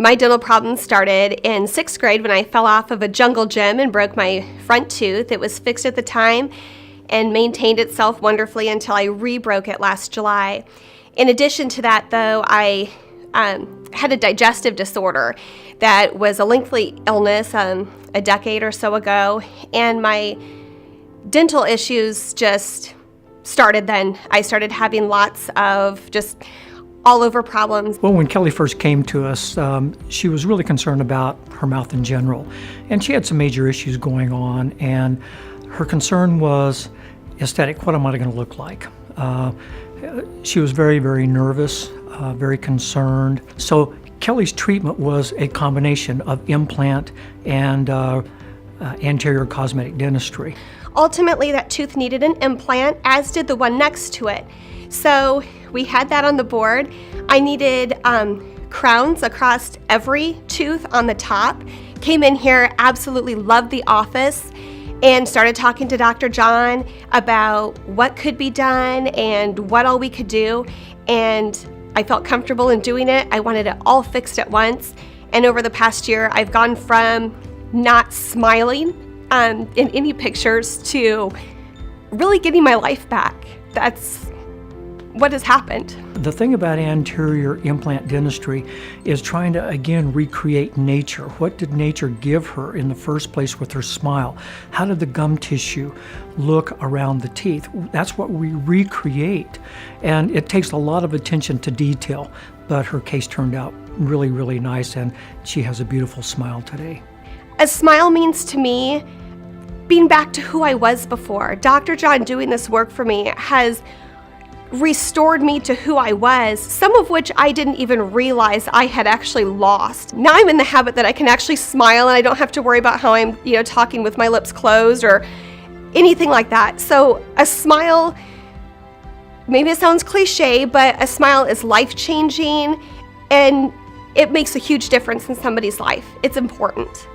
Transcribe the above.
My dental problems started in 6th grade when I fell off of a jungle gym and broke my front tooth. It was fixed at the time and maintained itself wonderfully until I re-broke it last July. In addition to that, though, I had a digestive disorder that was a lengthy illness a decade or so ago, and my dental issues just started then. I started having lots of just all over problems. Well, when Kelly first came to us, she was really concerned about her mouth in general, and she had some major issues going on, and her concern was aesthetic. What am I going to look like? She was very, very nervous, very concerned. So Kelly's treatment was a combination of implant and anterior cosmetic dentistry. Ultimately, that tooth needed an implant, as did the one next to it. So we had that on the board. I needed crowns across every tooth on the top. Came in here, absolutely loved the office, and started talking to Dr. John about what could be done and what all we could do. And I felt comfortable in doing it. I wanted it all fixed at once. And over the past year, I've gone from not smiling in any pictures to really getting my life back. That's what has happened. The thing about anterior implant dentistry is trying to, again, recreate nature. What did nature give her in the first place with her smile? How did the gum tissue look around the teeth? That's what we recreate. And it takes a lot of attention to detail, but her case turned out really, really nice, and she has a beautiful smile today. A smile means to me being back to who I was before. Dr. John doing this work for me has restored me to who I was, some of which I didn't even realize I had actually lost. Now I'm in the habit that I can actually smile and I don't have to worry about how I'm, talking with my lips closed or anything like that. So a smile, maybe it sounds cliche, but a smile is life-changing and it makes a huge difference in somebody's life. It's important.